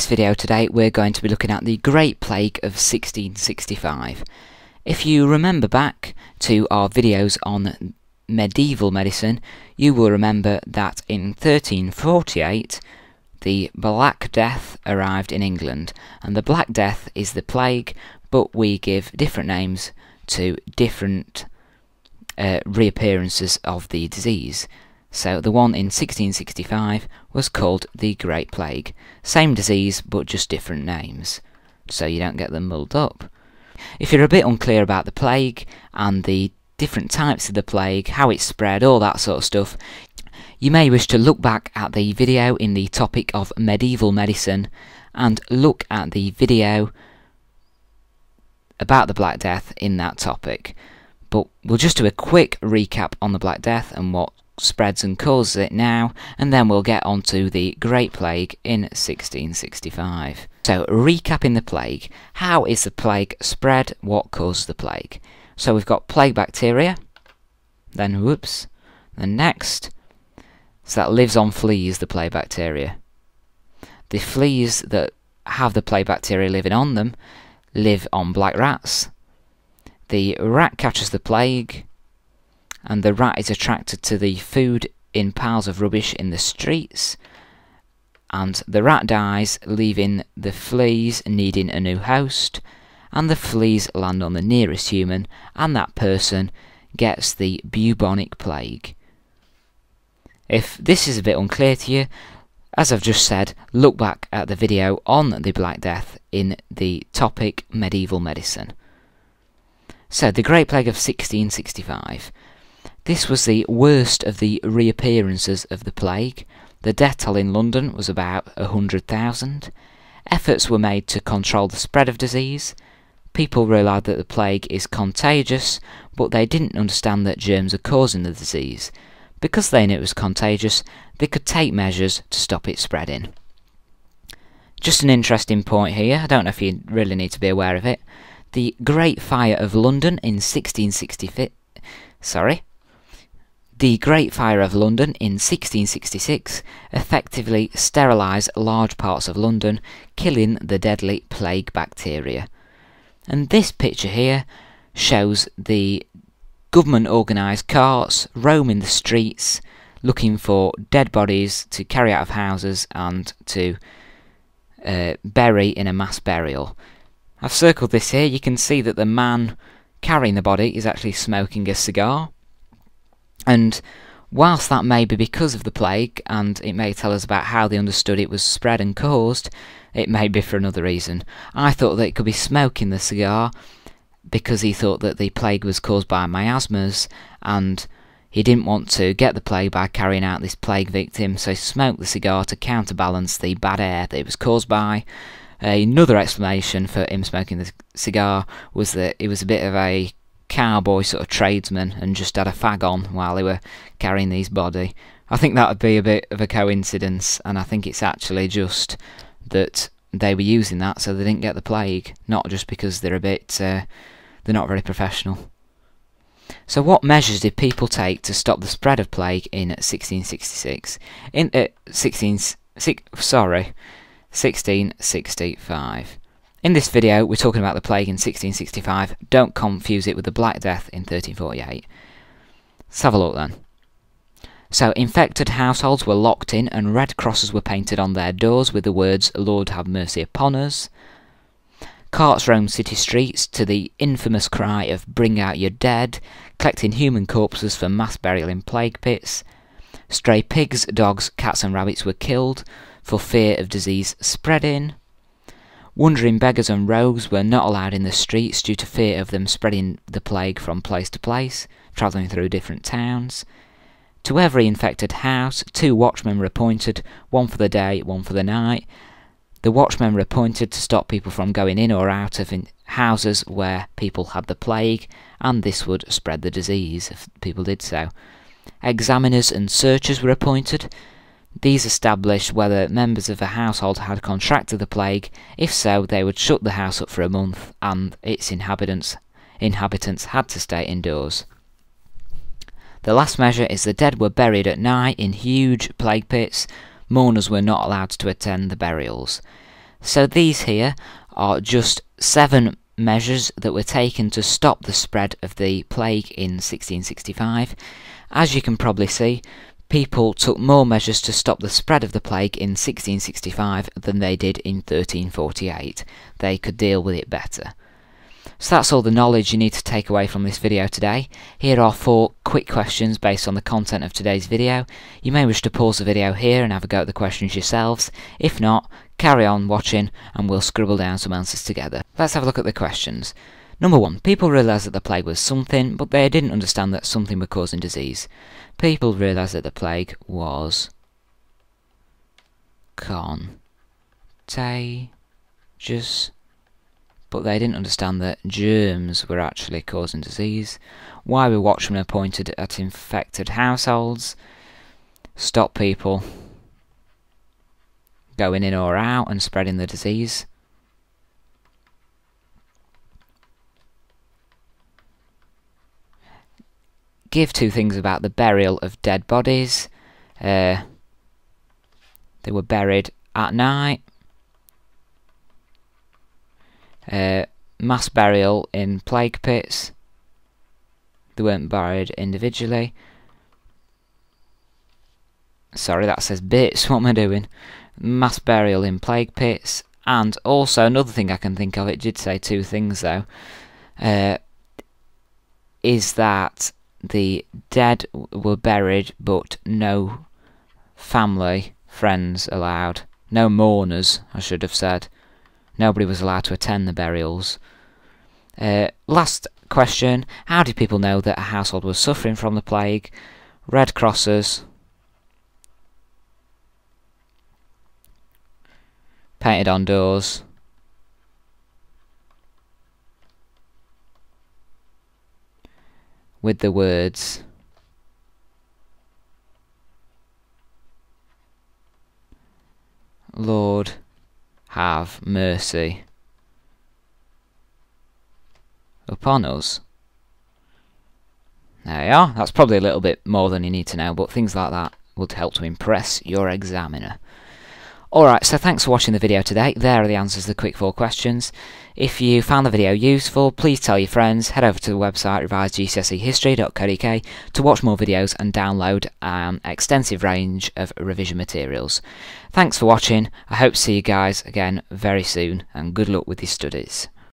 this video today we're going to be looking at the Great Plague of 1665. If you remember back to our videos on medieval medicine, you will remember that in 1348 the Black Death arrived in England, and the Black Death is the plague, but we give different names to different reappearances of the disease. So the one in 1665 was called the Great Plague. Same disease, but just different names, so you don't get them mulled up. If you're a bit unclear about the plague and the different types of the plague, how it spread, all that sort of stuff, you may wish to look back at the video in the topic of medieval medicine and look at the video about the Black Death in that topic. But we'll just do a quick recap on the Black Death and what spreads and causes it now, and then we'll get on to the Great Plague in 1665. So, recapping the plague. How is the plague spread? What causes the plague? So we've got plague bacteria, then next, so that lives on fleas, the plague bacteria. The fleas that have the plague bacteria living on them live on black rats. The rat catches the plague, and the rat is attracted to the food in piles of rubbish in the streets, and the rat dies, leaving the fleas needing a new host, and the fleas land on the nearest human, and that person gets the bubonic plague. If this is a bit unclear to you, as I've just said, look back at the video on the Black Death in the topic medieval medicine. So, the Great Plague of 1665. This was the worst of the reappearances of the plague. The death toll in London was about 100,000. Efforts were made to control the spread of disease. People realised that the plague is contagious, but they didn't understand that germs are causing the disease. Because they knew it was contagious, they could take measures to stop it spreading. Just an interesting point here, I don't know if you really need to be aware of it. The Great Fire of London in 1666 effectively sterilised large parts of London, killing the deadly plague bacteria. And this picture here shows the government organised carts roaming the streets looking for dead bodies to carry out of houses and to bury in a mass burial. I've circled this here. You can see that the man carrying the body is actually smoking a cigar. And whilst that may be because of the plague, and it may tell us about how they understood it was spread and caused, it may be for another reason. I thought that it could be smoking the cigar because he thought that the plague was caused by miasmas, and he didn't want to get the plague by carrying out this plague victim, so he smoked the cigar to counterbalance the bad air that it was caused by. Another explanation for him smoking the cigar was that he was a bit of a cowboy sort of tradesman and just had a fag on while they were carrying his body. I think that would be a bit of a coincidence, and I think it's actually just that they were using that so they didn't get the plague, not just because they're a bit they're not very professional. So what measures did people take to stop the spread of plague in 1666? In 1665. In this video, we're talking about the plague in 1665. Don't confuse it with the Black Death in 1348. Let's have a look then. So, infected households were locked in and red crosses were painted on their doors with the words, "Lord have mercy upon us." Carts roamed city streets to the infamous cry of "Bring out your dead," collecting human corpses for mass burial in plague pits. Stray pigs, dogs, cats and rabbits were killed for fear of disease spreading. Wandering beggars and rogues were not allowed in the streets due to fear of them spreading the plague from place to place, travelling through different towns. To every infected house, 2 watchmen were appointed, one for the day, one for the night. The watchmen were appointed to stop people from going in or out of houses where people had the plague, and this would spread the disease if people did so. Examiners and searchers were appointed. These established whether members of a household had contracted the plague. If so, they would shut the house up for a month, and its inhabitants had to stay indoors. The last measure is the dead were buried at night in huge plague pits. Mourners were not allowed to attend the burials. So these here are just 7 measures that were taken to stop the spread of the plague in 1665. As you can probably see, people took more measures to stop the spread of the plague in 1665 than they did in 1348. They could deal with it better. So that's all the knowledge you need to take away from this video today. Here are 4 quick questions based on the content of today's video. You may wish to pause the video here and have a go at the questions yourselves. If not, carry on watching and we'll scribble down some answers together. Let's have a look at the questions. Number 1. People realised that the plague was something, but they didn't understand that something was causing disease. People realised that the plague was contagious, but they didn't understand that germs were actually causing disease. Why were watchmen appointed at infected households? Stop people going in or out and spreading the disease. Give 2 things about the burial of dead bodies. They were buried at night. Mass burial in plague pits. They weren't buried individually. Sorry, that says bits. What am I doing? Mass burial in plague pits. And also, another thing I can think of, it did say 2 things though, is that the dead were buried but no family, friends allowed. No mourners, I should have said. Nobody was allowed to attend the burials. Last question. How did people know that a household was suffering from the plague? Red crosses. Painted on doors. With the words Lord have mercy upon us. There you are. That's probably a little bit more than you need to know, but things like that would help to impress your examiner. Alright, so thanks for watching the video today. There are the answers to the quick 4 questions. If you found the video useful, please tell your friends. Head over to the website revisedgcsehistory.co.uk to watch more videos and download an extensive range of revision materials. Thanks for watching. I hope to see you guys again very soon, and good luck with your studies.